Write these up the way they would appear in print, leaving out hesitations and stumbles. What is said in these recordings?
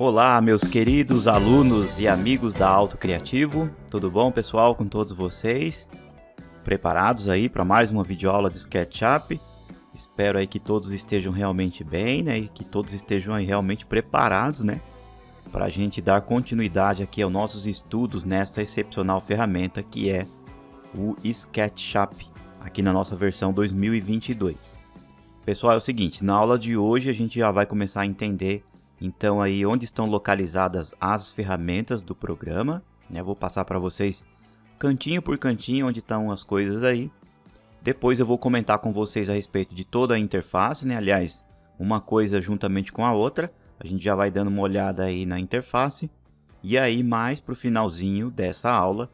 Olá, meus queridos alunos e amigos da Auto Criativo. Tudo bom, pessoal, com todos vocês? Preparados aí para mais uma videoaula de SketchUp? Espero aí que todos estejam realmente bem, né? E que todos estejam aí realmente preparados, né? Para a gente dar continuidade aqui aos nossos estudos nesta excepcional ferramenta que é o SketchUp, aqui na nossa versão 2022. Pessoal, é o seguinte, na aula de hoje a gente já vai começar a entender então aí onde estão localizadas as ferramentas do programa, né? Vou passar para vocês cantinho por cantinho onde estão as coisas aí. Depois eu vou comentar com vocês a respeito de toda a interface, né? Aliás, uma coisa juntamente com a outra. A gente já vai dando uma olhada aí na interface. E aí, mais para o finalzinho dessa aula,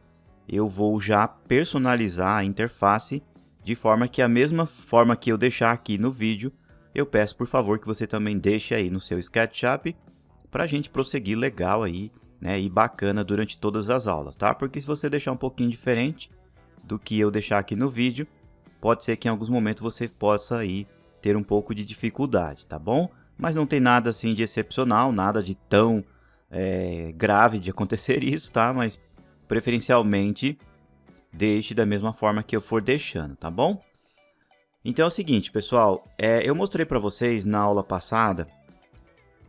eu vou já personalizar a interface de forma que a mesma forma que eu deixar aqui no vídeo, eu peço por favor que você também deixe aí no seu SketchUp para a gente prosseguir legal aí, né, e bacana durante todas as aulas, tá? Porque se você deixar um pouquinho diferente do que eu deixar aqui no vídeo, pode ser que em alguns momentos você possa aí ter um pouco de dificuldade, tá bom? Mas não tem nada assim de excepcional, nada de tão grave de acontecer isso, tá? Mas preferencialmente deixe da mesma forma que eu for deixando, tá bom? Então é o seguinte, pessoal, eu mostrei para vocês na aula passada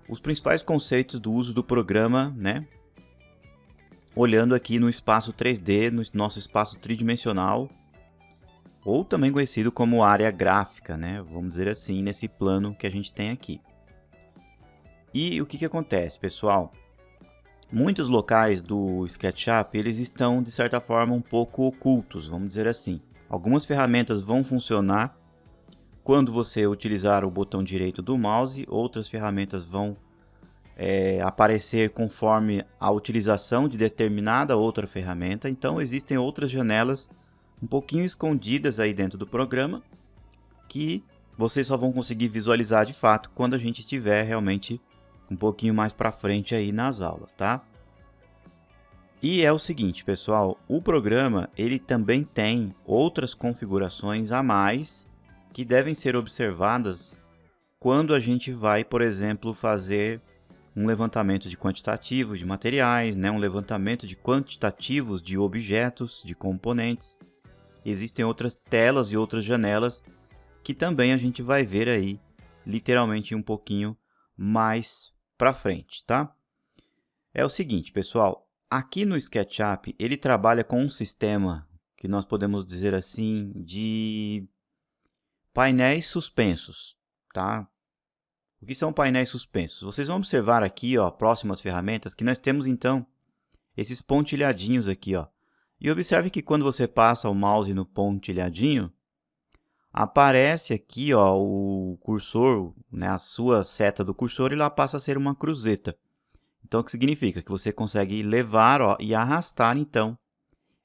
os principais conceitos do uso do programa, né? Olhando aqui no espaço 3D, no nosso espaço tridimensional, ou também conhecido como área gráfica, né? Vamos dizer assim, nesse plano que a gente tem aqui. E o que acontece, pessoal? Muitos locais do SketchUp, eles estão, de certa forma, um pouco ocultos, vamos dizer assim. Algumas ferramentas vão funcionar quando você utilizar o botão direito do mouse, outras ferramentas vão aparecer conforme a utilização de determinada outra ferramenta. Então existem outras janelas um pouquinho escondidas aí dentro do programa que vocês só vão conseguir visualizar de fato quando a gente estiver realmente um pouquinho mais para frente aí nas aulas, tá? E é o seguinte, pessoal, o programa ele também tem outras configurações a mais que devem ser observadas quando a gente vai, por exemplo, fazer um levantamento de quantitativo de materiais, né? Um levantamento de quantitativos de objetos, de componentes. Existem outras telas e outras janelas que também a gente vai ver aí, literalmente um pouquinho mais para frente, tá? É o seguinte, pessoal, aqui no SketchUp ele trabalha com um sistema que nós podemos dizer assim de painéis suspensos, tá? O que são painéis suspensos? Vocês vão observar aqui, ó, próximas ferramentas, que nós temos então esses pontilhadinhos aqui, ó. E observe que quando você passa o mouse no pontilhadinho, aparece aqui, ó, o cursor, né, a sua seta do cursor, e lá passa a ser uma cruzeta. Então, o que significa? Que você consegue levar, ó, e arrastar então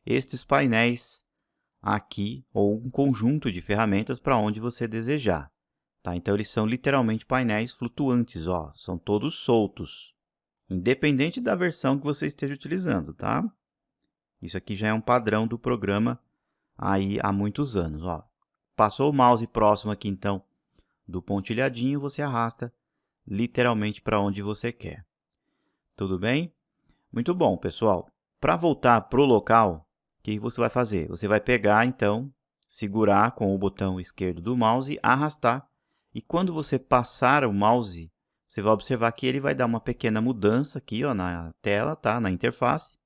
estes painéis aqui, ou um conjunto de ferramentas para onde você desejar, tá? Então eles são literalmente painéis flutuantes, ó, são todos soltos, independente da versão que você esteja utilizando, tá? Isso aqui já é um padrão do programa aí há muitos anos, ó. Passou o mouse próximo aqui então do pontilhadinho, você arrasta literalmente para onde você quer. Tudo bem? Muito bom, pessoal. Para voltar para o local, o que você vai fazer? Você vai pegar, então, segurar com o botão esquerdo do mouse, arrastar. E quando você passar o mouse, você vai observar que ele vai dar uma pequena mudança aqui, ó, na tela, tá? Na interface.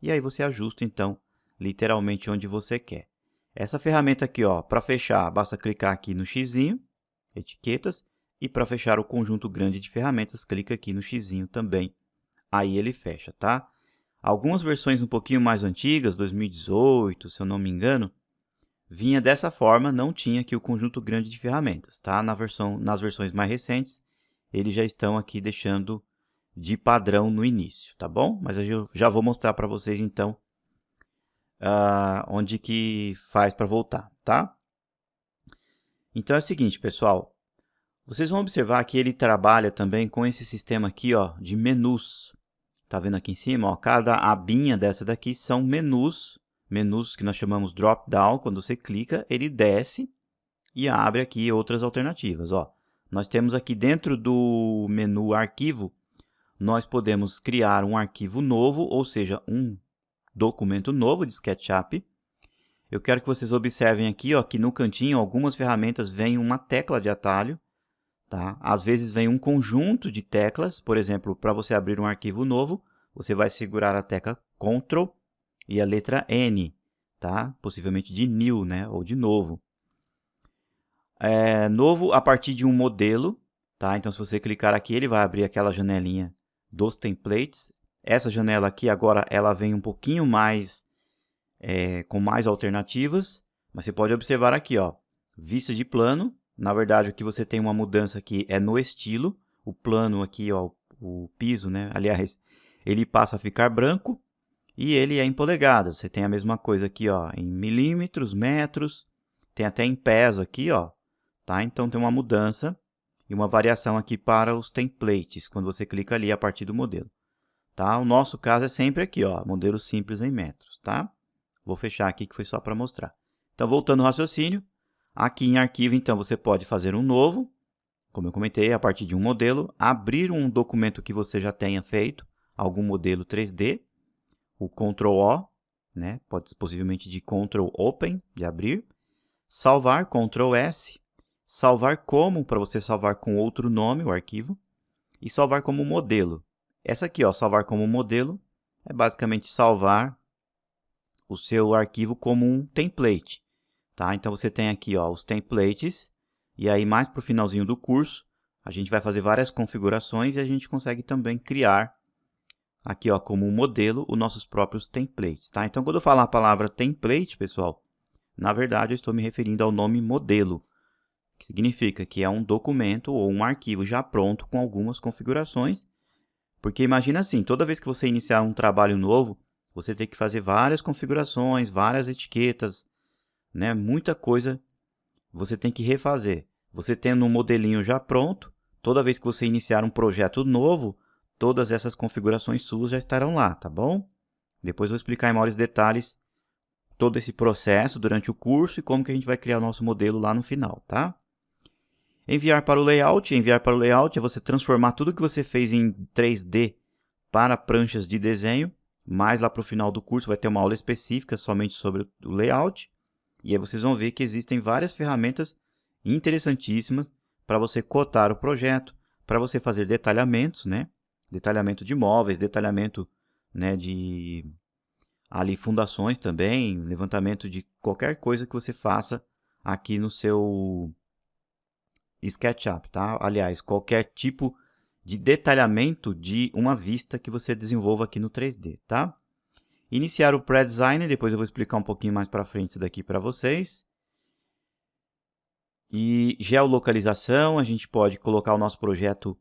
E aí você ajusta, então, literalmente onde você quer. Essa ferramenta aqui, ó, para fechar, basta clicar aqui no xizinho, etiquetas. E para fechar o conjunto grande de ferramentas, clica aqui no xizinho também. Aí ele fecha, tá? Algumas versões um pouquinho mais antigas, 2018, se eu não me engano, vinha dessa forma, não tinha aqui o conjunto grande de ferramentas, tá? Nas versões mais recentes, eles já estão aqui deixando de padrão no início, tá bom? Mas eu já vou mostrar para vocês, então, onde que faz para voltar, tá? Então é o seguinte, pessoal, vocês vão observar que ele trabalha também com esse sistema aqui, ó, de menus. Tá vendo aqui em cima? Ó, cada abinha dessa daqui são menus que nós chamamos drop-down. Quando você clica, ele desce e abre aqui outras alternativas. Ó, nós temos aqui dentro do menu arquivo nós podemos criar um arquivo novo, ou seja, um documento novo de SketchUp. Eu quero que vocês observem aqui, ó, que no cantinho algumas ferramentas vêm uma tecla de atalho, tá? Às vezes vem um conjunto de teclas, por exemplo, para você abrir um arquivo novo, você vai segurar a tecla Ctrl e a letra N, tá? Possivelmente de New, né? Ou de novo. Novo a partir de um modelo, tá? Então, se você clicar aqui, ele vai abrir aquela janelinha dos templates. Essa janela aqui agora ela vem um pouquinho mais com mais alternativas, mas você pode observar aqui, ó, vista de plano. Na verdade, aqui você tem uma mudança aqui é no estilo. O plano aqui, ó, o piso, né? Aliás, ele passa a ficar branco e ele é em polegadas. Você tem a mesma coisa aqui, ó, em milímetros, metros, tem até em pés aqui, ó, tá? Então tem uma mudança e uma variação aqui para os templates, quando você clica ali a partir do modelo, tá? O nosso caso é sempre aqui, ó, modelo simples em metros, tá? Vou fechar aqui que foi só para mostrar. Então, voltando ao raciocínio, aqui em arquivo, então, você pode fazer um novo, como eu comentei, a partir de um modelo, abrir um documento que você já tenha feito, algum modelo 3D, o Ctrl+O, né? Pode possivelmente de Ctrl Open, de abrir, salvar, Ctrl S, salvar como, para você salvar com outro nome o arquivo, e salvar como modelo. Essa aqui, ó, salvar como modelo, é basicamente salvar o seu arquivo como um template, tá? Então você tem aqui, ó, os templates, e aí mais para o finalzinho do curso, a gente vai fazer várias configurações e a gente consegue também criar aqui, ó, como um modelo os nossos próprios templates, tá? Então quando eu falar a palavra template, pessoal, na verdade eu estou me referindo ao nome modelo, que significa que é um documento ou um arquivo já pronto com algumas configurações, porque imagina assim, toda vez que você iniciar um trabalho novo, você tem que fazer várias configurações, várias etiquetas, né? Muita coisa você tem que refazer. Você tendo um modelinho já pronto, toda vez que você iniciar um projeto novo, todas essas configurações suas já estarão lá, tá bom? Depois eu vou explicar em maiores detalhes todo esse processo durante o curso e como que a gente vai criar o nosso modelo lá no final, tá? Enviar para o layout. Enviar para o layout é você transformar tudo que você fez em 3D para pranchas de desenho. Mais lá para o final do curso vai ter uma aula específica somente sobre o layout. E aí vocês vão ver que existem várias ferramentas interessantíssimas para você cotar o projeto, para você fazer detalhamentos, né? Detalhamento de móveis, detalhamento, né, de ali fundações também, levantamento de qualquer coisa que você faça aqui no seu SketchUp, tá? Aliás, qualquer tipo de detalhamento de uma vista que você desenvolva aqui no 3D, tá? Iniciar o pré-designer, depois eu vou explicar um pouquinho mais para frente daqui para vocês. E geolocalização, a gente pode colocar o nosso projeto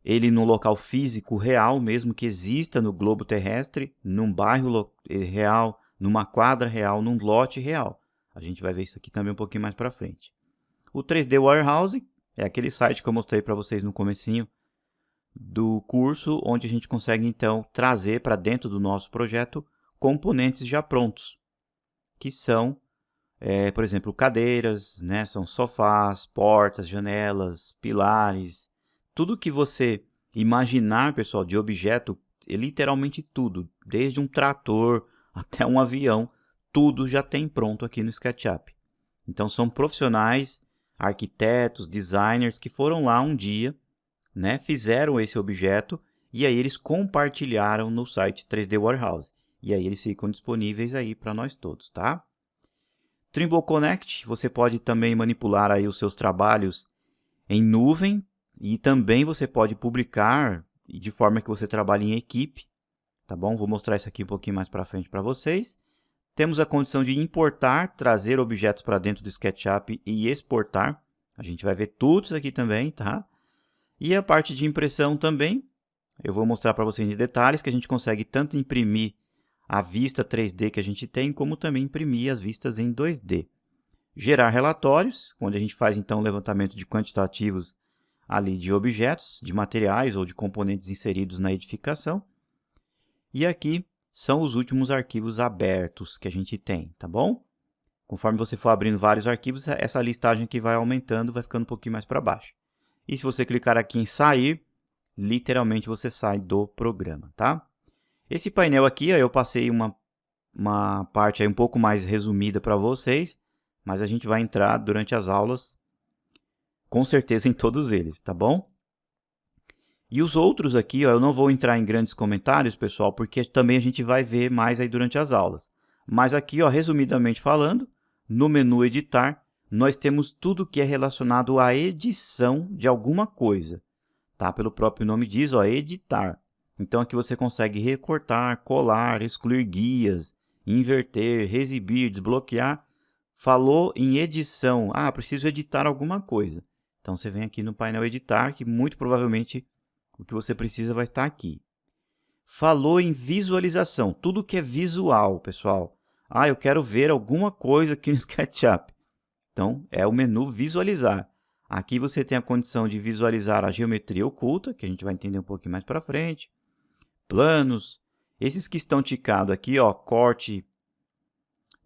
ele no local físico real, mesmo que exista no globo terrestre, num bairro real, numa quadra real, num lote real. A gente vai ver isso aqui também um pouquinho mais para frente. O 3D Warehouse é aquele site que eu mostrei para vocês no comecinho do curso, onde a gente consegue então trazer para dentro do nosso projeto componentes já prontos, que são, por exemplo, cadeiras, né? São sofás, portas, janelas, pilares, tudo que você imaginar, pessoal, de objeto, literalmente tudo, desde um trator até um avião, tudo já tem pronto aqui no SketchUp. Então são profissionais, arquitetos, designers que foram lá um dia, né, fizeram esse objeto e aí eles compartilharam no site 3D Warehouse. E aí eles ficam disponíveis aí para nós todos, tá? Trimble Connect, você pode também manipular aí os seus trabalhos em nuvem e também você pode publicar de forma que você trabalhe em equipe, tá bom? Vou mostrar isso aqui um pouquinho mais para frente para vocês. Temos a condição de importar, trazer objetos para dentro do SketchUp e exportar. A gente vai ver tudo isso aqui também, tá? E a parte de impressão também, eu vou mostrar para vocês em detalhes que a gente consegue tanto imprimir a vista 3D que a gente tem, como também imprimir as vistas em 2D. Gerar relatórios, onde a gente faz então o levantamento de quantitativos ali de objetos, de materiais ou de componentes inseridos na edificação. E aqui são os últimos arquivos abertos que a gente tem, tá bom? Conforme você for abrindo vários arquivos, essa listagem aqui vai aumentando, vai ficando um pouquinho mais para baixo. E se você clicar aqui em sair, literalmente você sai do programa, tá? Esse painel aqui, ó, eu passei uma parte aí um pouco mais resumida para vocês, mas a gente vai entrar durante as aulas, com certeza, em todos eles, tá bom? E os outros aqui, ó, eu não vou entrar em grandes comentários, pessoal, porque também a gente vai ver mais aí durante as aulas. Mas aqui, ó, resumidamente falando, no menu editar, nós temos tudo que é relacionado à edição de alguma coisa. Tá? Pelo próprio nome diz, ó, editar. Então aqui você consegue recortar, colar, excluir guias, inverter, exibir, desbloquear. Falou em edição. Ah, preciso editar alguma coisa. Então você vem aqui no painel editar, que muito provavelmente o que você precisa vai estar aqui. Falou em visualização. Tudo que é visual, pessoal. Ah, eu quero ver alguma coisa aqui no SketchUp. Então é o menu visualizar. Aqui você tem a condição de visualizar a geometria oculta, que a gente vai entender um pouquinho mais para frente. Planos. Esses que estão ticados aqui, ó, corte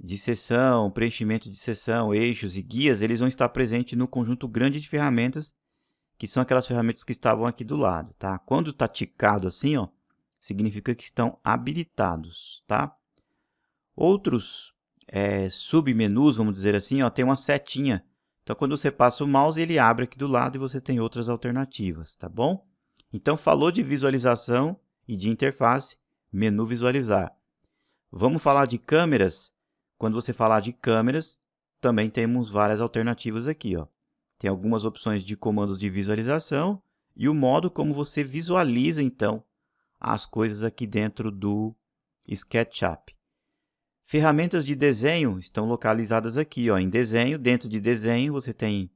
de seção, preenchimento de seção, eixos e guias, eles vão estar presentes no conjunto grande de ferramentas, que são aquelas ferramentas que estavam aqui do lado, tá? Quando está ticado assim, ó, significa que estão habilitados, tá? Outros submenus, vamos dizer assim, ó, tem uma setinha. Então, quando você passa o mouse, ele abre aqui do lado e você tem outras alternativas, tá bom? Então, falou de visualização e de interface, menu visualizar. Vamos falar de câmeras. Quando você falar de câmeras, também temos várias alternativas aqui, ó. Tem algumas opções de comandos de visualização e o modo como você visualiza, então, as coisas aqui dentro do SketchUp. Ferramentas de desenho estão localizadas aqui, ó, em desenho. Dentro de desenho você tem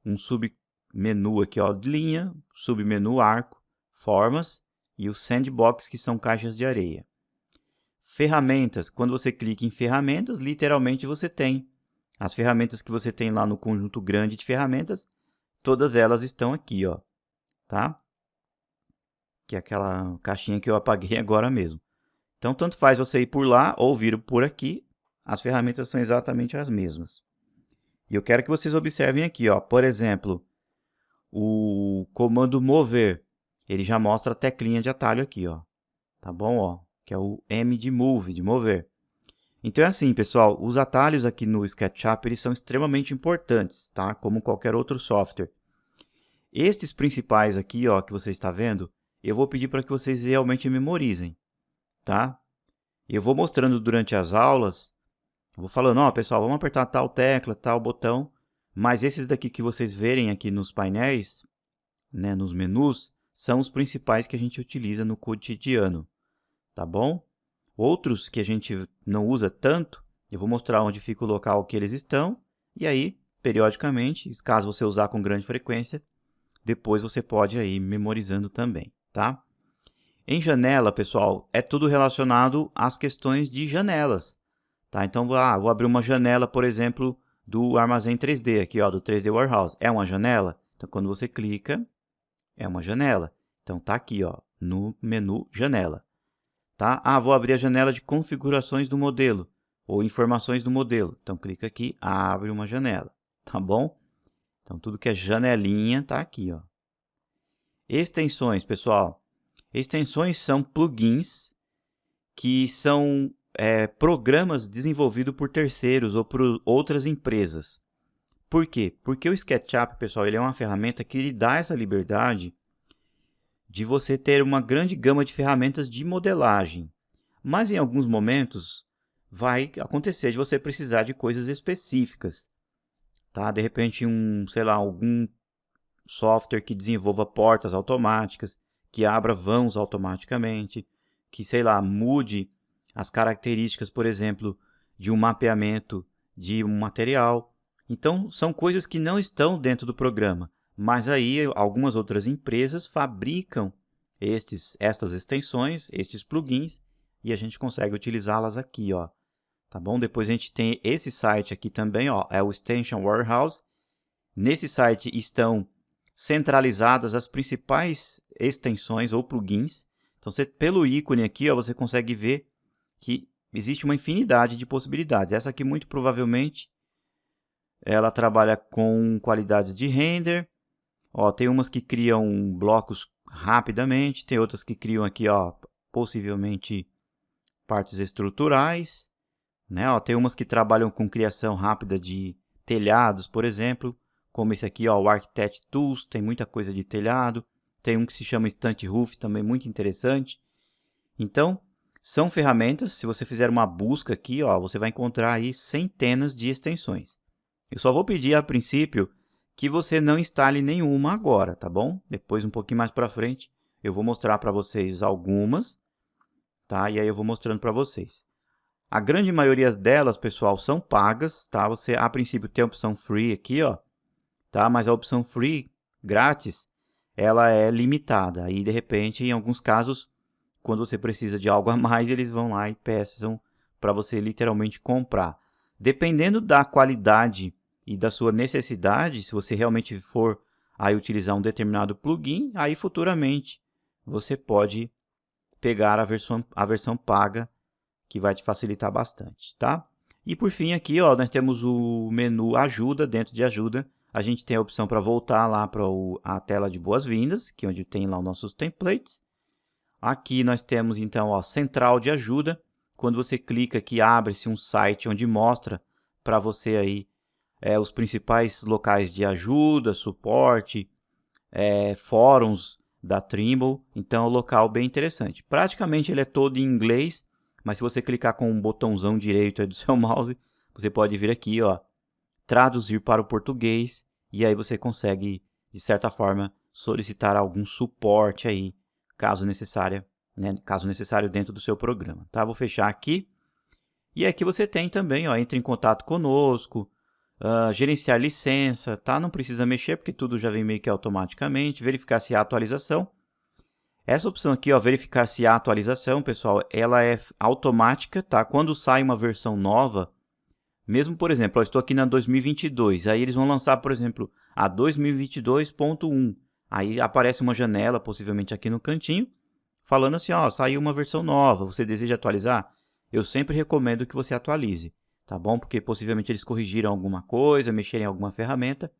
um submenu aqui, ó, de linha, submenu arco, formas e o sandbox, que são caixas de areia. Ferramentas, quando você clica em ferramentas, literalmente você tem as ferramentas que você tem lá no conjunto grande de ferramentas, todas elas estão aqui, ó, tá? Que é aquela caixinha que eu apaguei agora mesmo. Então, tanto faz você ir por lá ou vir por aqui, as ferramentas são exatamente as mesmas. E eu quero que vocês observem aqui, ó, por exemplo, o comando mover, ele já mostra a teclinha de atalho aqui, ó, tá bom, ó, que é o M de move, de mover. Então é assim, pessoal, os atalhos aqui no SketchUp, eles são extremamente importantes, tá? Como qualquer outro software. Estes principais aqui, ó, que você está vendo, eu vou pedir para que vocês realmente memorizem, tá? Eu vou mostrando durante as aulas, vou falando, ó, pessoal, vamos apertar tal tecla, tal botão, mas esses daqui que vocês verem aqui nos painéis, né, nos menus, são os principais que a gente utiliza no cotidiano, tá bom? Outros que a gente não usa tanto, eu vou mostrar onde fica o local que eles estão, e aí, periodicamente, caso você usar com grande frequência, depois você pode ir memorizando também, tá? Em janela, pessoal, é tudo relacionado às questões de janelas, tá? Então, vou abrir uma janela, por exemplo, do armazém 3D, aqui, ó, do 3D Warehouse. É uma janela? Então, quando você clica, é uma janela. Então, tá aqui, ó, no menu janela. Tá? Vou abrir a janela de configurações do modelo, ou informações do modelo. Então, clica aqui, abre uma janela, tá bom? Então, tudo que é janelinha tá aqui, ó. Extensões, pessoal. Extensões são plugins que são programas desenvolvidos por terceiros ou por outras empresas. Por quê? Porque o SketchUp, pessoal, ele é uma ferramenta que lhe dá essa liberdade de você ter uma grande gama de ferramentas de modelagem. Mas em alguns momentos vai acontecer de você precisar de coisas específicas, tá? De repente sei lá, algum software que desenvolva portas automáticas, que abra vãos automaticamente, que, sei lá, mude as características, por exemplo, de um mapeamento de um material. Então, são coisas que não estão dentro do programa, mas aí algumas outras empresas fabricam estas extensões, estes plugins, e a gente consegue utilizá-las aqui, ó. Tá bom? Depois a gente tem esse site aqui também, ó, é o Extension Warehouse. Nesse site estão centralizadas as principais extensões ou plugins. Então, pelo ícone aqui, ó, você consegue ver que existe uma infinidade de possibilidades. Essa aqui, muito provavelmente, ela trabalha com qualidades de render. Ó, tem umas que criam blocos rapidamente. Tem outras que criam aqui, ó, possivelmente partes estruturais, né? Ó, tem umas que trabalham com criação rápida de telhados, por exemplo, como esse aqui, ó, o Architect Tools, tem muita coisa de telhado. Tem um que se chama Instant Roof, também muito interessante. Então, são ferramentas, se você fizer uma busca aqui, ó, você vai encontrar aí centenas de extensões. Eu só vou pedir a princípio que você não instale nenhuma agora, tá bom? Depois, um pouquinho mais para frente, eu vou mostrar para vocês algumas, tá? E aí eu vou mostrando para vocês. A grande maioria delas, pessoal, são pagas, tá? Você, a princípio, tem a opção free aqui, ó, tá? Mas a opção free, grátis, ela é limitada. Aí, de repente, em alguns casos, quando você precisa de algo a mais, eles vão lá e peçam para você literalmente comprar. Dependendo da qualidade e da sua necessidade, se você realmente for aí utilizar um determinado plugin, aí futuramente você pode pegar a versão paga, que vai te facilitar bastante, tá? E por fim aqui, ó, nós temos o menu ajuda. Dentro de ajuda, a gente tem a opção para voltar lá para a tela de boas-vindas, que é onde tem lá os nossos templates. Aqui nós temos então, ó, central de ajuda. Quando você clica aqui, abre-se um site onde mostra para você aí os principais locais de ajuda, suporte, fóruns da Trimble. Então é um local bem interessante. Praticamente ele é todo em inglês, mas se você clicar com o botãozão direito aí do seu mouse, você pode vir aqui, ó, traduzir para o português, e aí você consegue, de certa forma, solicitar algum suporte aí, caso necessário, né? Caso necessário dentro do seu programa, tá? Vou fechar aqui. E aqui você tem também, ó, entre em contato conosco, gerenciar licença, tá? Não precisa mexer, porque tudo já vem meio que automaticamente. Verificar se há atualização. Essa opção aqui, ó, verificar se há atualização, pessoal, ela é automática, tá? Quando sai uma versão nova, mesmo, por exemplo, eu estou aqui na 2022, aí eles vão lançar, por exemplo, a 2022.1. Aí aparece uma janela, possivelmente aqui no cantinho, falando assim, ó, saiu uma versão nova, você deseja atualizar? Eu sempre recomendo que você atualize, tá bom? Porque possivelmente eles corrigiram alguma coisa, mexerem em alguma ferramenta,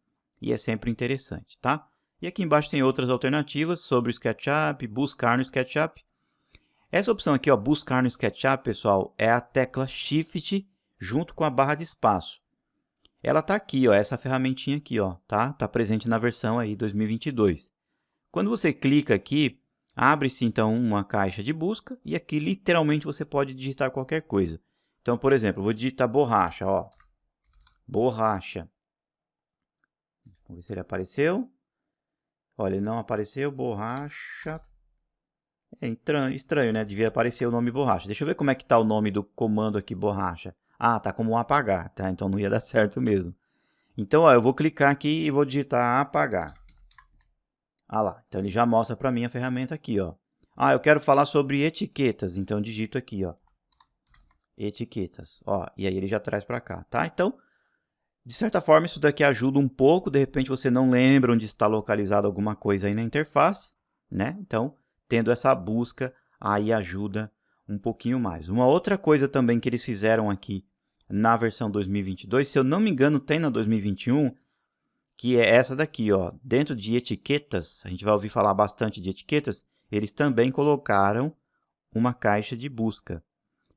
e é sempre interessante, tá? E aqui embaixo tem outras alternativas sobre o SketchUp, buscar no SketchUp. Essa opção aqui, ó, buscar no SketchUp, pessoal, é a tecla Shift junto com a barra de espaço. Ela tá aqui, ó, essa ferramentinha aqui, ó, tá? Tá presente na versão aí 2022. Quando você clica aqui, abre-se então uma caixa de busca e aqui literalmente você pode digitar qualquer coisa. Então, por exemplo, eu vou digitar borracha, ó. Borracha. Vamos ver se ele apareceu. Olha, ele não apareceu, borracha. É estranho, né? Devia aparecer o nome borracha. Deixa eu ver como é que tá o nome do comando aqui, borracha. Ah, tá como apagar, tá? Então não ia dar certo mesmo. Então, ó, eu vou clicar aqui e vou digitar apagar. Ah lá, então ele já mostra para mim a ferramenta aqui, ó. Ah, eu quero falar sobre etiquetas, então digito aqui, ó. Etiquetas, ó, e aí ele já traz para cá, tá? Então, de certa forma, isso daqui ajuda um pouco, de repente você não lembra onde está localizada alguma coisa aí na interface, né? Então, tendo essa busca, aí ajuda um pouquinho mais. Uma outra coisa também que eles fizeram aqui na versão 2022, se eu não me engano, tem na 2021, que é essa daqui, ó. Dentro de etiquetas, a gente vai ouvir falar bastante de etiquetas, eles também colocaram uma caixa de busca.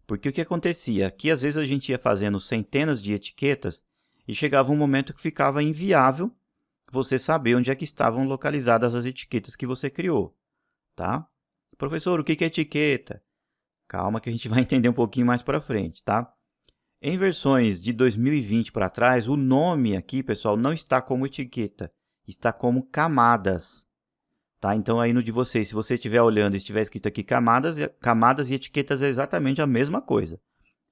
Porque o que acontecia? Aqui, às vezes, a gente ia fazendo centenas de etiquetas e chegava um momento que ficava inviável você saber onde é que estavam localizadas as etiquetas que você criou, tá? Professor, o que é etiqueta? Calma que a gente vai entender um pouquinho mais para frente, tá? Em versões de 2020 para trás, o nome aqui, pessoal, não está como etiqueta, está como camadas, tá? Então, aí no de vocês, se você estiver olhando e estiver escrito aqui camadas e etiquetas é exatamente a mesma coisa.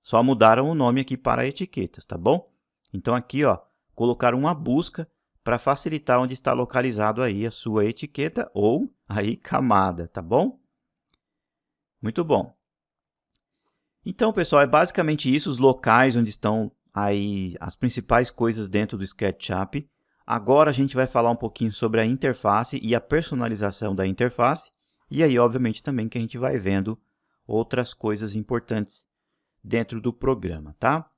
Só mudaram o nome aqui para etiquetas, tá bom? Então, aqui, ó, colocaram uma busca para facilitar onde está localizado aí a sua etiqueta ou aí camada, tá bom? Muito bom. Então, pessoal, é basicamente isso, os locais onde estão aí as principais coisas dentro do SketchUp. Agora a gente vai falar um pouquinho sobre a interface e a personalização da interface. E aí, obviamente, também que a gente vai vendo outras coisas importantes dentro do programa, tá?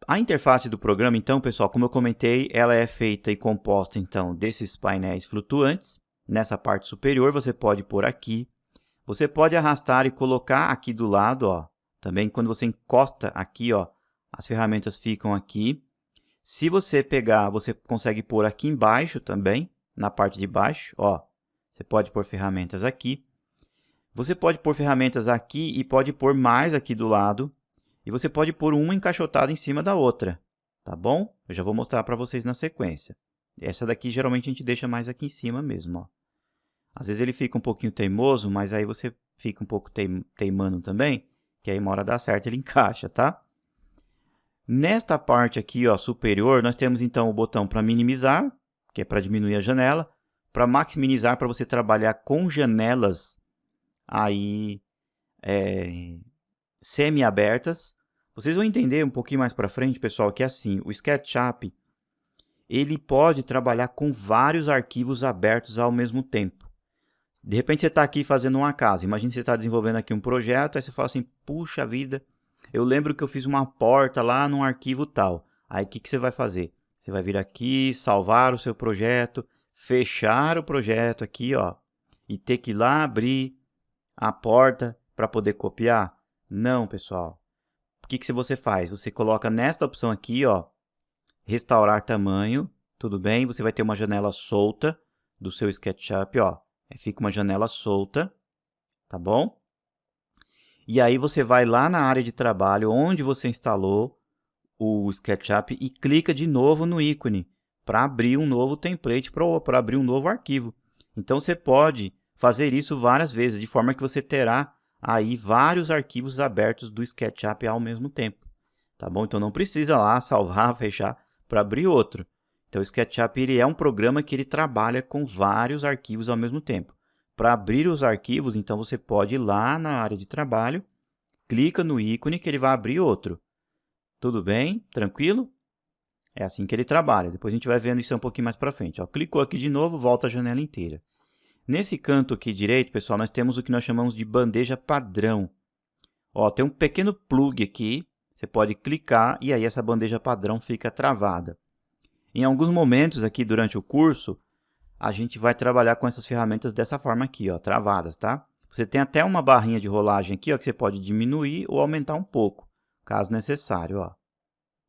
A interface do programa, então, pessoal, como eu comentei, ela é feita e composta, então, desses painéis flutuantes, nessa parte superior, você pode pôr aqui. Você pode arrastar e colocar aqui do lado, ó. Também quando você encosta aqui, ó, as ferramentas ficam aqui. Se você pegar, você consegue pôr aqui embaixo também, na parte de baixo, ó. Você pode pôr ferramentas aqui. Você pode pôr ferramentas aqui e pode pôr mais aqui do lado. E você pode pôr uma encaixotada em cima da outra, tá bom? Eu já vou mostrar para vocês na sequência. Essa daqui, geralmente, a gente deixa mais aqui em cima mesmo, ó. Às vezes ele fica um pouquinho teimoso, mas aí você fica um pouco teimando também, que aí uma hora dá certo, ele encaixa, tá? Nesta parte aqui, ó, superior, nós temos então o botão para minimizar, que é para diminuir a janela, para maximizar, para você trabalhar com janelas aí semi-abertas. Vocês vão entender um pouquinho mais para frente, pessoal, que é assim, o SketchUp, ele pode trabalhar com vários arquivos abertos ao mesmo tempo. De repente você está aqui fazendo uma casa, imagina você está desenvolvendo aqui um projeto, aí você fala assim, puxa vida, eu lembro que eu fiz uma porta lá num arquivo tal. Aí o que você vai fazer? Você vai vir aqui, salvar o seu projeto, fechar o projeto aqui, ó, e ter que ir lá abrir a porta para poder copiar? Não, pessoal. O que você faz? Você coloca nesta opção aqui, ó, restaurar tamanho, tudo bem? Você vai ter uma janela solta do seu SketchUp, ó. Fica uma janela solta, tá bom? E aí você vai lá na área de trabalho onde você instalou o SketchUp e clica de novo no ícone para abrir um novo template, para abrir um novo arquivo. Então você pode fazer isso várias vezes, de forma que você terá aí vários arquivos abertos do SketchUp ao mesmo tempo, tá bom? Então não precisa lá salvar, fechar para abrir outro. Então o SketchUp ele é um programa que ele trabalha com vários arquivos ao mesmo tempo. Para abrir os arquivos, então você pode ir lá na área de trabalho, clica no ícone que ele vai abrir outro. Tudo bem? Tranquilo? É assim que ele trabalha. Depois a gente vai vendo isso um pouquinho mais para frente. Ó, clicou aqui de novo, volta a janela inteira. Nesse canto aqui direito, pessoal, nós temos o que nós chamamos de bandeja padrão. Ó, tem um pequeno plug aqui, você pode clicar e aí essa bandeja padrão fica travada. Em alguns momentos aqui durante o curso, a gente vai trabalhar com essas ferramentas dessa forma aqui, ó, travadas, tá? Você tem até uma barrinha de rolagem aqui, ó, que você pode diminuir ou aumentar um pouco, caso necessário, ó.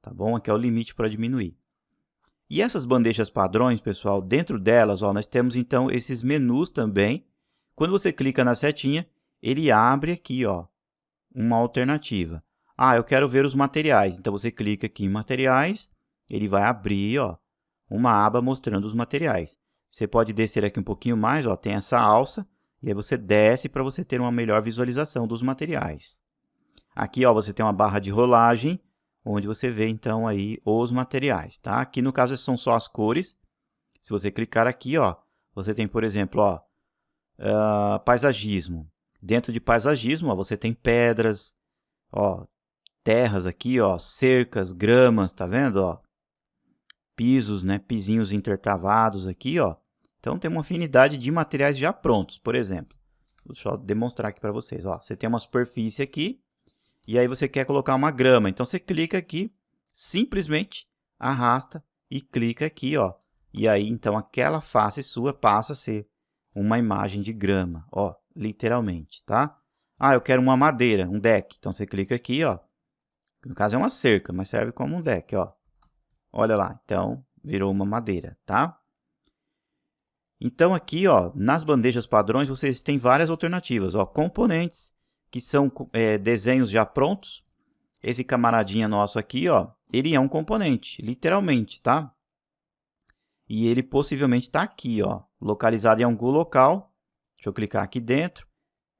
Tá bom? Aqui é o limite para diminuir. E essas bandejas padrões, pessoal, dentro delas, ó, nós temos então esses menus também. Quando você clica na setinha, ele abre aqui, ó, uma alternativa. Ah, eu quero ver os materiais. Então você clica aqui em materiais, ele vai abrir, ó, uma aba mostrando os materiais. Você pode descer aqui um pouquinho mais, ó, tem essa alça, e aí você desce para você ter uma melhor visualização dos materiais. Aqui, ó, você tem uma barra de rolagem, onde você vê então aí os materiais, tá? Aqui no caso são só as cores. Se você clicar aqui, ó, você tem, por exemplo, ó, paisagismo. Dentro de paisagismo, ó, você tem pedras, ó, terras aqui, ó, cercas, gramas, tá vendo, ó? Pisos, né, pisinhos intertravados aqui, ó. Então tem uma afinidade de materiais já prontos, por exemplo. Deixa eu demonstrar aqui para vocês, ó. Você tem uma superfície aqui e aí você quer colocar uma grama. Então você clica aqui, simplesmente arrasta e clica aqui, ó. E aí então aquela face sua passa a ser uma imagem de grama, ó, literalmente, tá? Ah, eu quero uma madeira, um deck. Então você clica aqui, ó. No caso é uma cerca, mas serve como um deck, ó. Olha lá, então virou uma madeira, tá? Então aqui, ó, nas bandejas padrões vocês têm várias alternativas, ó, componentes, que são desenhos já prontos. Esse camaradinha nosso aqui, ó, ele é um componente, literalmente, tá? E ele possivelmente está aqui, ó, localizado em algum local. Deixa eu clicar aqui dentro.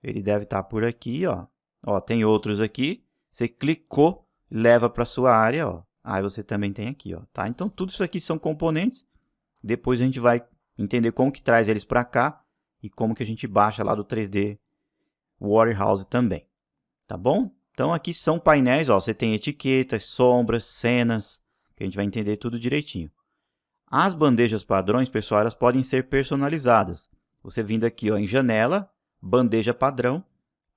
Ele deve estar por aqui, ó. Ó, tem outros aqui. Você clicou, leva para sua área, ó. Aí você também tem aqui, ó, tá? Então tudo isso aqui são componentes. Depois a gente vai entender como que traz eles para cá e como que a gente baixa lá do 3D Warehouse também, tá bom? Então aqui são painéis, ó, você tem etiquetas, sombras, cenas, que a gente vai entender tudo direitinho. As bandejas padrões, pessoal, elas podem ser personalizadas. Você vindo aqui, ó, em janela, bandeja padrão,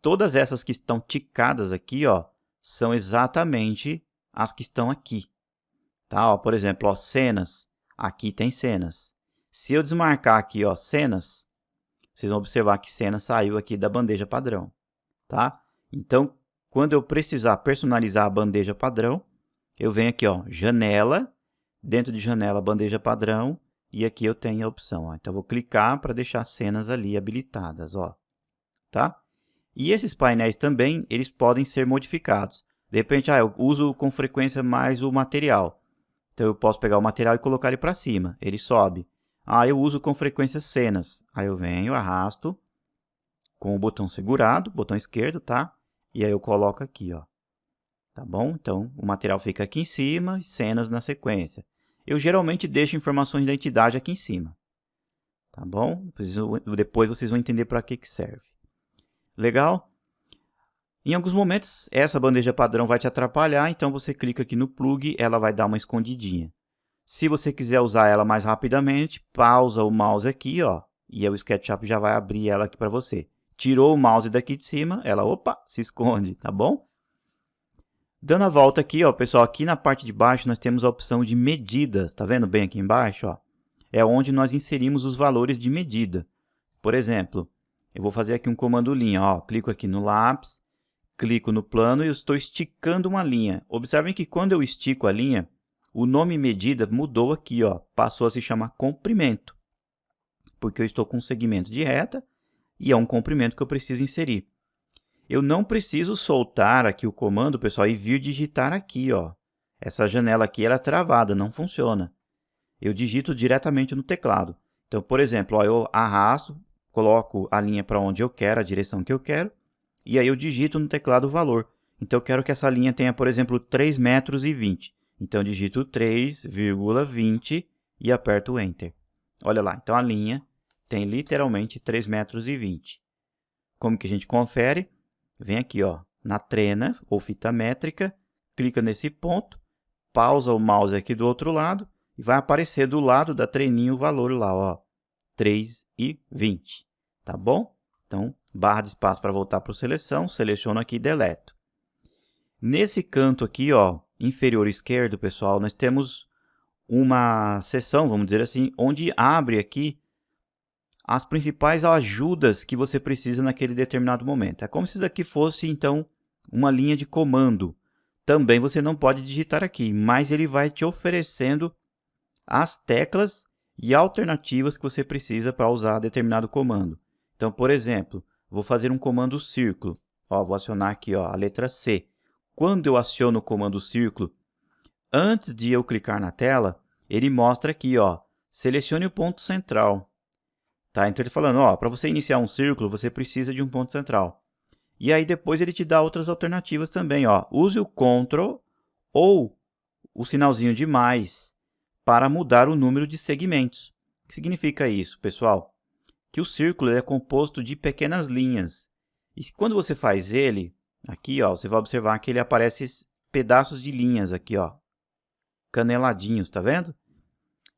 todas essas que estão ticadas aqui, ó, são exatamente as que estão aqui, tá? Ó, por exemplo, ó, cenas, aqui tem cenas. Se eu desmarcar aqui, ó, cenas, vocês vão observar que cena saiu aqui da bandeja padrão, tá? Então, quando eu precisar personalizar a bandeja padrão, eu venho aqui, ó, janela, dentro de janela, bandeja padrão, e aqui eu tenho a opção, ó. Então, eu vou clicar para deixar as cenas ali habilitadas, ó, tá? E esses painéis também, eles podem ser modificados. De repente, eu uso com frequência mais o material. Então, eu posso pegar o material e colocar ele para cima, ele sobe. Eu uso com frequência cenas. Aí eu venho, arrasto, com o botão segurado, botão esquerdo, tá? E aí eu coloco aqui, ó. Tá bom? Então, o material fica aqui em cima e cenas na sequência. Eu geralmente deixo informações da entidade aqui em cima. Tá bom? Depois vocês vão entender para que serve. Legal? Em alguns momentos, essa bandeja padrão vai te atrapalhar, então você clica aqui no plug, ela vai dar uma escondidinha. Se você quiser usar ela mais rapidamente, pausa o mouse aqui, ó, e aí o SketchUp já vai abrir ela aqui para você. Tirou o mouse daqui de cima, ela, opa, se esconde, tá bom? Dando a volta aqui, ó, pessoal, aqui na parte de baixo nós temos a opção de medidas, tá vendo bem aqui embaixo, ó? É onde nós inserimos os valores de medida. Por exemplo, eu vou fazer aqui um comando linha, ó, clico aqui no lápis, clico no plano e eu estou esticando uma linha. Observem que quando eu estico a linha, o nome medida mudou aqui, ó, passou a se chamar comprimento, porque eu estou com um segmento de reta e é um comprimento que eu preciso inserir. Eu não preciso soltar aqui o comando, pessoal, e vir digitar aqui, ó. Essa janela aqui ela é travada, não funciona. Eu digito diretamente no teclado. Então, por exemplo, ó, eu arrasto, coloco a linha para onde eu quero, a direção que eu quero, e aí eu digito no teclado o valor. Então, eu quero que essa linha tenha, por exemplo, 3,20 metros. Então, eu digito 3,20 e aperto Enter. Olha lá, então a linha tem literalmente 3,20 metros. Como que a gente confere? Vem aqui, ó, na trena ou fita métrica, clica nesse ponto, pausa o mouse aqui do outro lado e vai aparecer do lado da treninha o valor lá, ó, 3,20, tá bom? Então, barra de espaço para voltar para o seleção, seleciono aqui e deleto. Nesse canto aqui, ó, inferior esquerdo, pessoal, nós temos uma seção, vamos dizer assim, onde abre aqui as principais ajudas que você precisa naquele determinado momento. É como se isso aqui fosse, então, uma linha de comando. Também você não pode digitar aqui, mas ele vai te oferecendo as teclas e alternativas que você precisa para usar determinado comando. Então, por exemplo, vou fazer um comando círculo. Ó, vou acionar aqui, ó, a letra C. Quando eu aciono o comando círculo, antes de eu clicar na tela, ele mostra aqui, ó, selecione o ponto central. Tá? Então, ele falando, ó, para você iniciar um círculo, você precisa de um ponto central. E aí, depois, ele te dá outras alternativas também, ó. Use o Ctrl ou o sinalzinho de mais para mudar o número de segmentos. O que significa isso, pessoal? Que o círculo é composto de pequenas linhas. E quando você faz ele, aqui, ó, você vai observar que ele aparece pedaços de linhas aqui, ó, caneladinhos, tá vendo?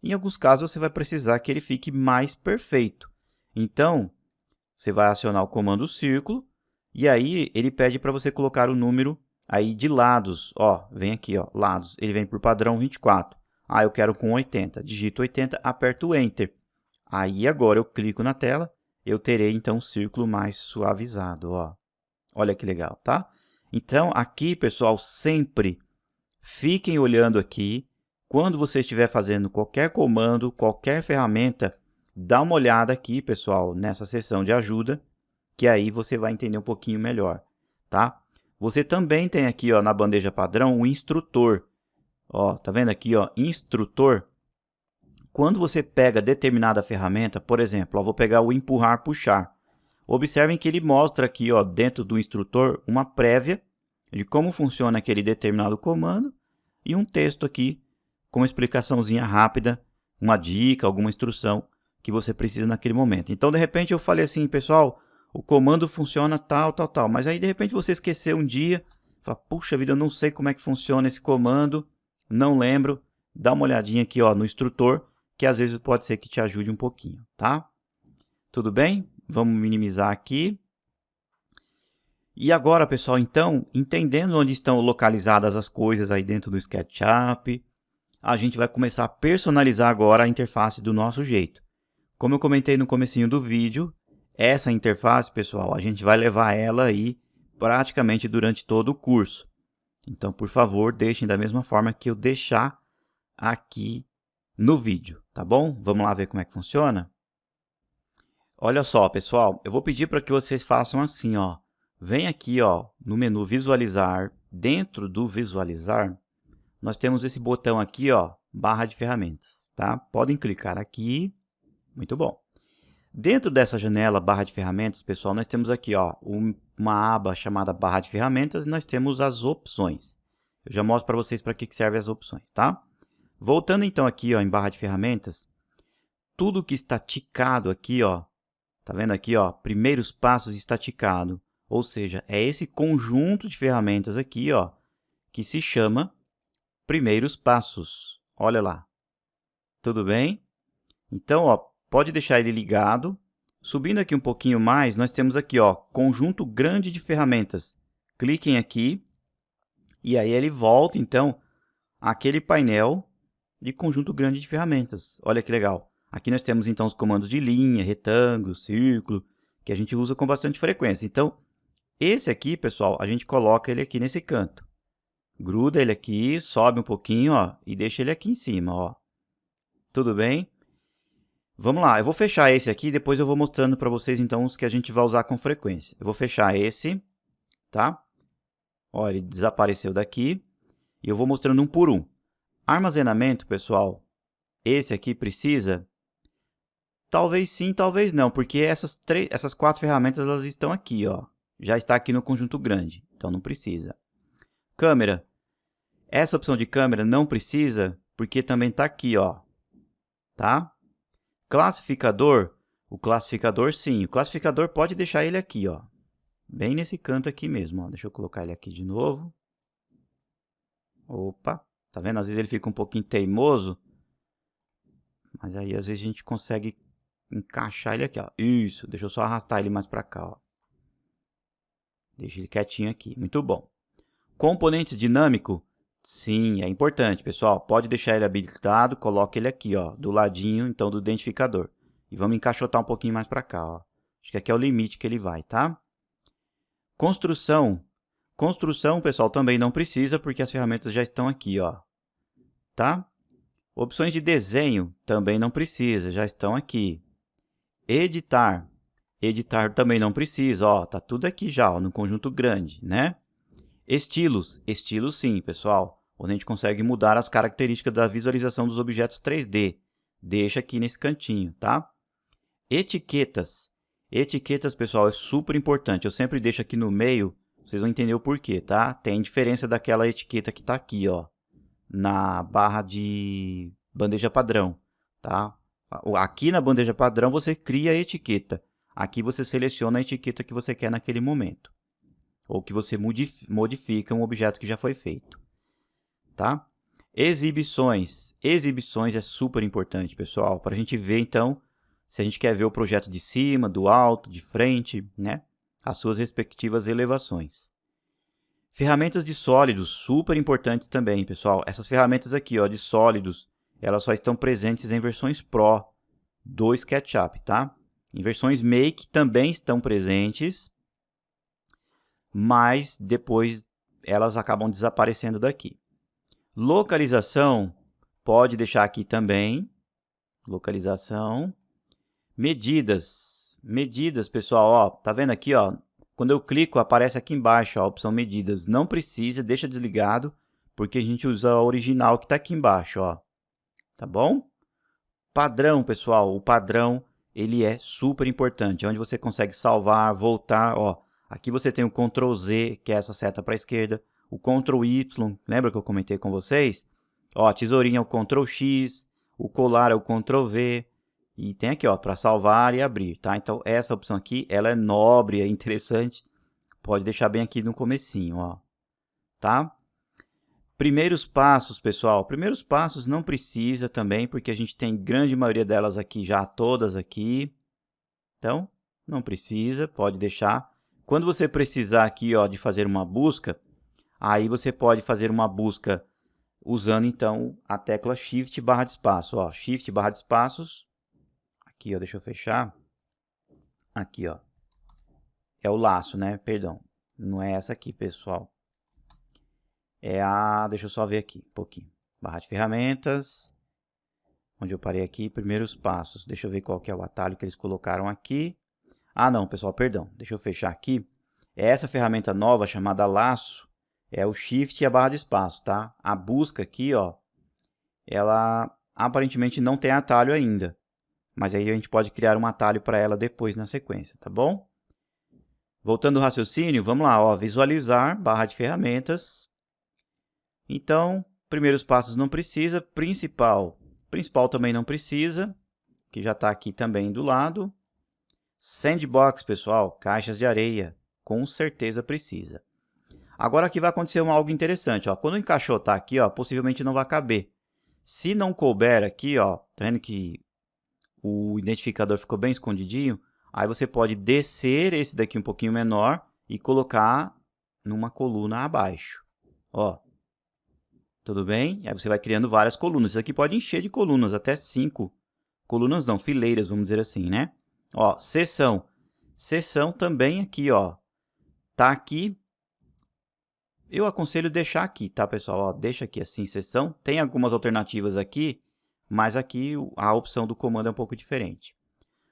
Em alguns casos, você vai precisar que ele fique mais perfeito. Então, você vai acionar o comando círculo e aí ele pede para você colocar o número aí de lados. Ó, vem aqui, ó, lados. Ele vem por padrão 24. Eu quero com 80. Digito 80, aperto Enter. Aí agora eu clico na tela, eu terei então um círculo mais suavizado, ó. Olha que legal, tá? Então, aqui, pessoal, sempre fiquem olhando aqui. Quando você estiver fazendo qualquer comando, qualquer ferramenta, dá uma olhada aqui, pessoal, nessa seção de ajuda, que aí você vai entender um pouquinho melhor, tá? Você também tem aqui, ó, na bandeja padrão, o instrutor. Ó, tá vendo aqui, ó, instrutor? Quando você pega determinada ferramenta, por exemplo, ó, vou pegar o empurrar, puxar. Observem que ele mostra aqui, ó, dentro do instrutor, uma prévia de como funciona aquele determinado comando e um texto aqui com uma explicaçãozinha rápida, uma dica, alguma instrução que você precisa naquele momento. Então, de repente, eu falei assim, pessoal, o comando funciona tal, tal, tal. Mas aí, de repente, você esqueceu um dia, fala, puxa vida, eu não sei como é que funciona esse comando, não lembro. Dá uma olhadinha aqui, ó, no instrutor, que às vezes pode ser que te ajude um pouquinho, tá? Tudo bem? Vamos minimizar aqui. E agora, pessoal, então, entendendo onde estão localizadas as coisas aí dentro do SketchUp, a gente vai começar a personalizar agora a interface do nosso jeito. Como eu comentei no comecinho do vídeo, Essa interface, pessoal, a gente vai levar ela aí praticamente durante todo o curso. Então, por favor, deixem da mesma forma que eu deixar aqui no vídeo, tá bom? Vamos lá ver como é que funciona? Olha só, pessoal, eu vou pedir para que vocês façam assim, ó. Vem aqui, ó, no menu visualizar. Dentro do visualizar, nós temos esse botão aqui, ó, barra de ferramentas, tá? Podem clicar aqui. Muito bom. Dentro dessa janela barra de ferramentas, pessoal, nós temos aqui, ó, uma aba chamada barra de ferramentas e nós temos as opções. Eu já mostro para vocês para que servem as opções, tá? Voltando então aqui, ó, em barra de ferramentas, tudo que está ticado aqui, ó, tá vendo aqui, ó, primeiros passos está ticado, ou seja, é esse conjunto de ferramentas aqui, ó, que se chama primeiros passos. Olha lá. Tudo bem? Então, ó, pode deixar ele ligado. Subindo aqui um pouquinho mais, nós temos aqui, ó, conjunto grande de ferramentas. Cliquem aqui e aí ele volta, então, àquele painel de conjunto grande de ferramentas. Olha que legal. Aqui nós temos, então, os comandos de linha, retângulo, círculo, que a gente usa com bastante frequência. Então, esse aqui, pessoal, a gente coloca ele aqui nesse canto. Gruda ele aqui, sobe um pouquinho, ó, e deixa ele aqui em cima, ó. Tudo bem? Vamos lá, eu vou fechar esse aqui, depois eu vou mostrando para vocês, então, os que a gente vai usar com frequência. Eu vou fechar esse, tá? Ó, ele desapareceu daqui. E eu vou mostrando um por um. Armazenamento, pessoal, esse aqui precisa? Talvez sim, talvez não, porque essas 4 ferramentas elas estão aqui, ó. Já está aqui no conjunto grande, então não precisa. Câmera. Essa opção de câmera não precisa, porque também está aqui, ó. Tá? Classificador. O classificador, sim. O classificador pode deixar ele aqui, ó. Bem nesse canto aqui mesmo, ó. Deixa eu colocar ele aqui de novo. Opa. Tá vendo? Às vezes ele fica um pouquinho teimoso. Mas aí, às vezes, a gente consegue encaixar ele aqui, ó. Isso. Deixa eu só arrastar ele mais para cá, ó. Deixa ele quietinho aqui. Muito bom. Componentes dinâmico. Sim, é importante, pessoal. Pode deixar ele habilitado. Coloque ele aqui, ó. Do ladinho, então, do identificador. E vamos encaixotar um pouquinho mais para cá, ó. Acho que aqui é o limite que ele vai, tá? Construção. Construção, pessoal, também não precisa, porque as ferramentas já estão aqui, ó. Tá? Opções de desenho também não precisa, já estão aqui. Editar. Editar também não precisa, ó, tá tudo aqui já, ó, no conjunto grande, né? Estilos. Estilos sim, pessoal, onde a gente consegue mudar as características da visualização dos objetos 3D. Deixa aqui nesse cantinho, tá? Etiquetas. Etiquetas, pessoal, é super importante. Eu sempre deixo aqui no meio, vocês vão entender o porquê, tá? Tem diferença daquela etiqueta que tá aqui, ó, na barra de bandeja padrão, tá? Aqui na bandeja padrão você cria a etiqueta. Aqui você seleciona a etiqueta que você quer naquele momento. Ou que você modifica um objeto que já foi feito. Tá? Exibições. Exibições é super importante, pessoal. Para a gente ver, então, se a gente quer ver o projeto de cima, do alto, de frente, né? As suas respectivas elevações. Ferramentas de sólidos, super importantes também, pessoal. Essas ferramentas aqui, ó, de sólidos, elas só estão presentes em versões Pro do SketchUp, tá? Em versões Make também estão presentes, mas depois elas acabam desaparecendo daqui. Localização, pode deixar aqui também. Localização. Medidas. Medidas, pessoal, ó, tá vendo aqui, ó? Quando eu clico, aparece aqui embaixo ó, a opção medidas. Não precisa, deixa desligado, porque a gente usa a original que está aqui embaixo, ó. Tá bom? Padrão, pessoal, o padrão, ele é super importante. É onde você consegue salvar, voltar, ó. Aqui você tem o Ctrl Z, que é essa seta para a esquerda. O Ctrl Y, lembra que eu comentei com vocês? Ó, a tesourinha é o Ctrl X, o colar é o Ctrl V. E tem aqui, ó, para salvar e abrir, tá? Então, essa opção aqui, ela é nobre, é interessante. Pode deixar bem aqui no comecinho, ó. Tá? Primeiros passos, pessoal. Primeiros passos não precisa também, porque a gente tem grande maioria delas aqui já, todas aqui. Então, não precisa, pode deixar. Quando você precisar aqui, ó, de fazer uma busca, aí você pode fazer uma busca usando, então, a tecla Shift barra de espaço, ó. Shift barra de espaços. Aqui, ó, deixa eu fechar. Aqui, ó. É o laço, né? Perdão. Não é essa aqui, pessoal. É a... Deixa eu só ver aqui um pouquinho. Barra de ferramentas. Onde eu parei aqui, primeiros passos. Deixa eu ver qual que é o atalho que eles colocaram aqui. Ah, não, pessoal, perdão. Deixa eu fechar aqui. Essa ferramenta nova chamada laço é o Shift e a barra de espaço, tá? A busca aqui, ó, ela aparentemente não tem atalho ainda. Mas aí a gente pode criar um atalho para ela depois na sequência, tá bom? Voltando ao raciocínio, vamos lá, ó, visualizar, barra de ferramentas. Então, primeiros passos não precisa, principal também não precisa, que já está aqui também do lado. Sandbox, pessoal, caixas de areia, com certeza precisa. Agora aqui vai acontecer algo interessante, ó. Quando encaixotar aqui, ó, possivelmente não vai caber. Se não couber aqui, ó, tá vendo que o identificador ficou bem escondidinho? Aí você pode descer esse daqui um pouquinho menor e colocar numa coluna abaixo. Ó, tudo bem? Aí você vai criando várias colunas. Isso aqui pode encher de colunas, até 5 colunas não, fileiras, vamos dizer assim, né? Ó, seção. Seção também aqui, ó. Tá aqui. Eu aconselho deixar aqui, tá, pessoal? Ó, deixa aqui assim, seção. Tem algumas alternativas aqui, mas aqui a opção do comando é um pouco diferente.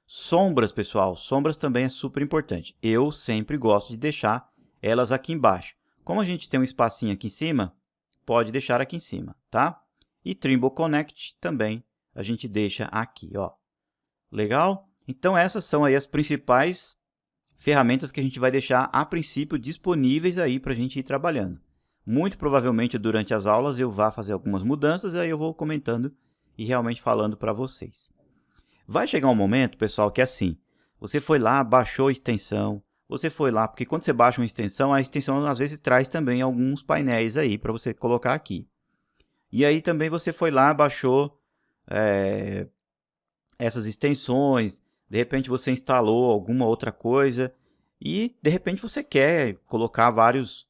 Sombras, pessoal. Sombras também é super importante. Eu sempre gosto de deixar elas aqui embaixo. Como a gente tem um espacinho aqui em cima, pode deixar aqui em cima, tá? E Trimble Connect também a gente deixa aqui, ó. Legal? Então essas são aí as principais ferramentas que a gente vai deixar a princípio disponíveis aí para a gente ir trabalhando. Muito provavelmente durante as aulas eu vá fazer algumas mudanças e aí eu vou comentando e realmente falando para vocês. Vai chegar um momento, pessoal, que é assim, você foi lá, baixou a extensão, você foi lá, porque quando você baixa uma extensão, a extensão às vezes traz também alguns painéis aí para você colocar aqui. E aí também você foi lá, baixou essas extensões, de repente você instalou alguma outra coisa e de repente você quer colocar vários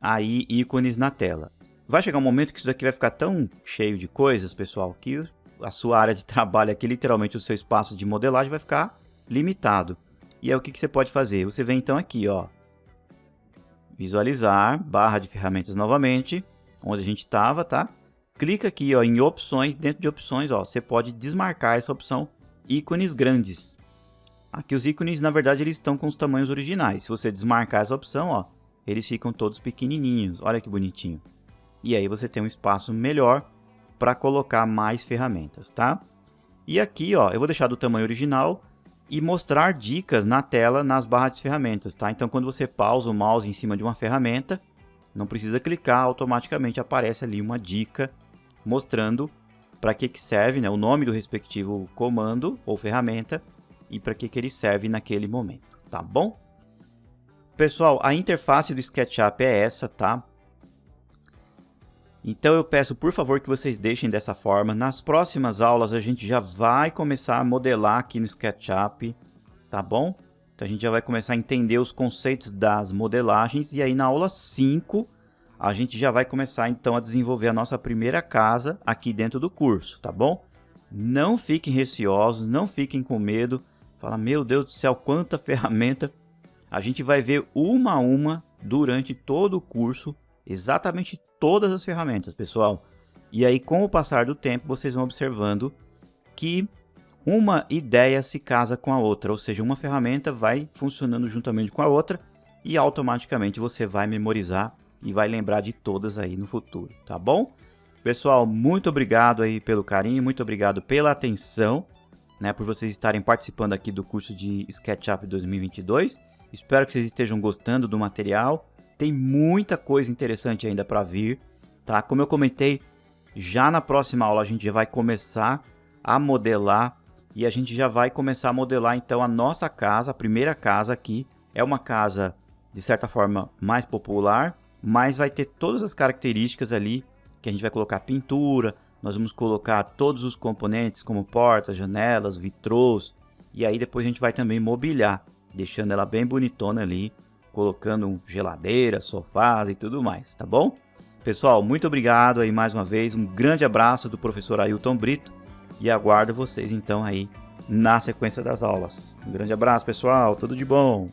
aí ícones na tela. Vai chegar um momento que isso daqui vai ficar tão cheio de coisas, pessoal, que a sua área de trabalho aqui, literalmente o seu espaço de modelagem vai ficar limitado. E aí o que você pode fazer? Você vem então aqui, ó, visualizar, barra de ferramentas novamente, onde a gente estava, tá? Clica aqui, ó, em opções, dentro de opções, ó, você pode desmarcar essa opção ícones grandes. Aqui os ícones, na verdade, eles estão com os tamanhos originais. Se você desmarcar essa opção, ó, eles ficam todos pequenininhos. Olha que bonitinho. E aí você tem um espaço melhor para colocar mais ferramentas, tá? E aqui, ó, eu vou deixar do tamanho original e mostrar dicas na tela nas barras de ferramentas, tá? Então, quando você pausa o mouse em cima de uma ferramenta, não precisa clicar, automaticamente aparece ali uma dica mostrando para que serve, né, o nome do respectivo comando ou ferramenta e para que ele serve naquele momento, tá bom? Pessoal, a interface do SketchUp é essa, tá? Então eu peço por favor que vocês deixem dessa forma. Nas próximas aulas a gente já vai começar a modelar aqui no SketchUp, tá bom? Então a gente já vai começar a entender os conceitos das modelagens e aí na aula 5 a gente já vai começar então a desenvolver a nossa primeira casa aqui dentro do curso, tá bom? Não fiquem receosos, não fiquem com medo. Fala, meu Deus do céu, quanta ferramenta. A gente vai ver uma a uma durante todo o curso, exatamente todas as ferramentas, pessoal. E aí, com o passar do tempo, vocês vão observando que uma ideia se casa com a outra, ou seja, uma ferramenta vai funcionando juntamente com a outra e automaticamente você vai memorizar e vai lembrar de todas aí no futuro, tá bom? Pessoal, muito obrigado aí pelo carinho, muito obrigado pela atenção, né, por vocês estarem participando aqui do curso de SketchUp 2022. Espero que vocês estejam gostando do material. Tem muita coisa interessante ainda para vir, tá? Como eu comentei, já na próxima aula a gente já vai começar a modelar e a gente já vai começar a modelar então a nossa casa, a primeira casa aqui. É uma casa de certa forma mais popular, mas vai ter todas as características ali que a gente vai colocar pintura, nós vamos colocar todos os componentes como portas, janelas, vitrôs e aí depois a gente vai também mobiliar, deixando ela bem bonitona ali, colocando geladeira, sofás e tudo mais, tá bom? Pessoal, muito obrigado aí mais uma vez, um grande abraço do professor Ailton Brito e aguardo vocês então aí na sequência das aulas. Um grande abraço, pessoal. Tudo de bom.